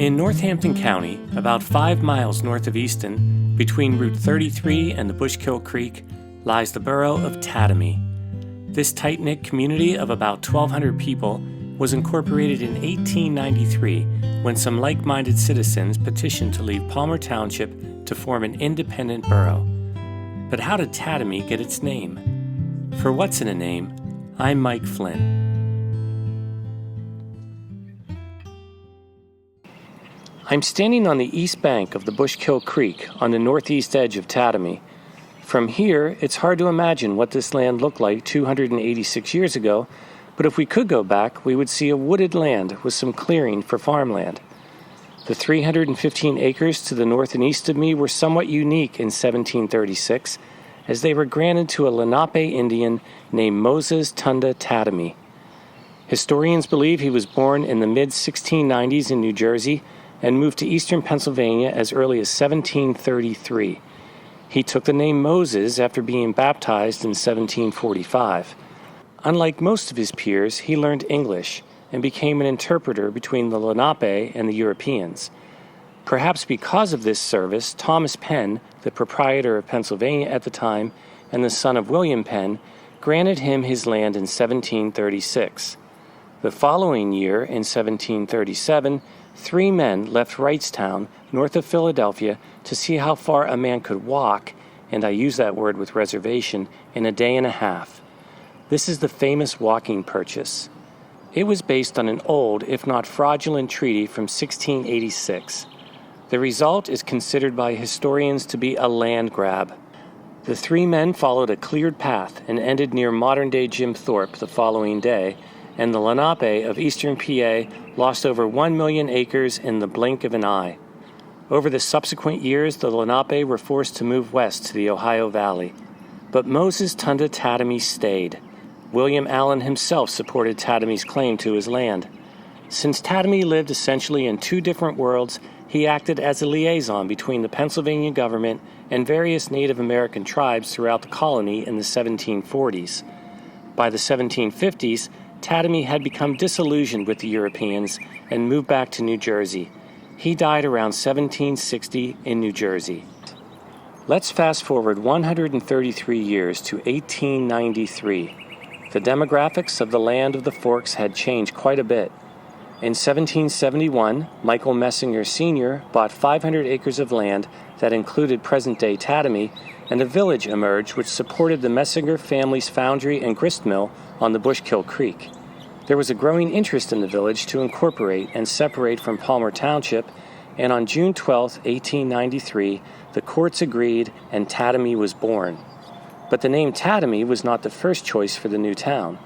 In Northampton County, about 5 miles north of Easton, between Route 33 and the Bushkill Creek, lies the borough of Tatamy. This tight-knit community of about 1,200 people was incorporated in 1893 when some like-minded citizens petitioned to leave Palmer Township to form an independent borough. But how did Tatamy get its name? For What's in a Name, I'm Mike Flynn. I'm standing on the east bank of the Bushkill Creek on the northeast edge of Tatamy. From here, it's hard to imagine what this land looked like 286 years ago, but if we could go back, we would see a wooded land with some clearing for farmland. The 315 acres to the north and east of me were somewhat unique in 1736, as they were granted to a Lenape Indian named Moses Tunda Tatamy. Historians believe he was born in the mid-1690s in New Jersey and moved to eastern Pennsylvania as early as 1733. He took the name Moses after being baptized in 1745. Unlike most of his peers, he learned English and became an interpreter between the Lenape and the Europeans. Perhaps because of this service, Thomas Penn, the proprietor of Pennsylvania at the time and the son of William Penn, granted him his land in 1736. The following year, in 1737, 3 men left Wrightstown, north of Philadelphia, to see how far a man could walk, and I use that word with reservation, in a day and a half. This is the famous walking purchase. It was based on an old, if not fraudulent, treaty from 1686. The result is considered by historians to be a land grab. The 3 men followed a cleared path and ended near modern-day Jim Thorpe the following day, and the Lenape of eastern PA lost over 1 million acres in the blink of an eye. Over the subsequent years, the Lenape were forced to move west to the Ohio Valley. But Moses Tunda Tatamy stayed. William Allen himself supported Tatamy's claim to his land. Since Tatamy lived essentially in 2 different worlds, he acted as a liaison between the Pennsylvania government and various Native American tribes throughout the colony in the 1740s. By the 1750s, Tatamy had become disillusioned with the Europeans and moved back to New Jersey. He died around 1760 in New Jersey. Let's fast forward 133 years to 1893. The demographics of the land of the Forks had changed quite a bit. In 1771, Michael Messinger Sr. bought 500 acres of land that included present-day Tatamy, and a village emerged which supported the Messinger family's foundry and grist mill on the Bushkill Creek. There was a growing interest in the village to incorporate and separate from Palmer Township, and on June 12, 1893, the courts agreed and Tatamy was born. But the name Tatamy was not the first choice for the new town.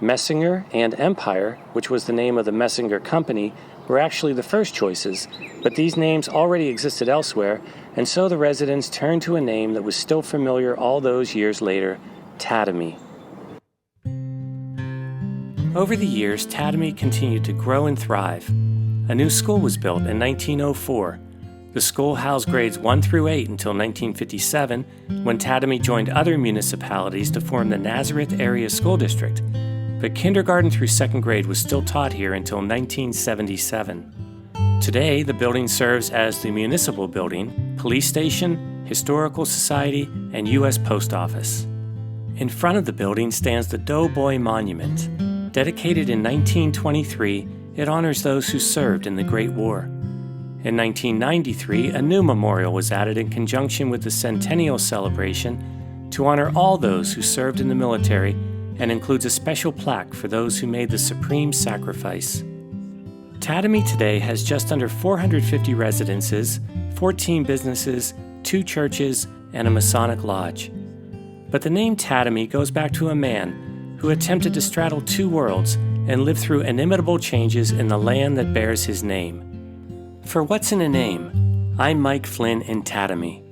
Messinger and Empire, which was the name of the Messinger Company, were actually the first choices, but these names already existed elsewhere, and so the residents turned to a name that was still familiar all those years later, Tatamy. Over the years, Tatamy continued to grow and thrive. A new school was built in 1904. The school housed grades 1 through 8 until 1957, when Tatamy joined other municipalities to form the Nazareth Area School District. But kindergarten through 2nd grade was still taught here until 1977. Today, the building serves as the municipal building, police station, historical society, and U.S. Post Office. In front of the building stands the Doughboy Monument. Dedicated in 1923, it honors those who served in the Great War. In 1993, a new memorial was added in conjunction with the centennial celebration to honor all those who served in the military and includes a special plaque for those who made the supreme sacrifice. Tatamy today has just under 450 residences, 14 businesses, 2 churches, and a Masonic lodge. But the name Tatamy goes back to a man who attempted to straddle 2 worlds and live through inimitable changes in the land that bears his name. For What's in a Name, I'm Mike Flynn in Tatamy.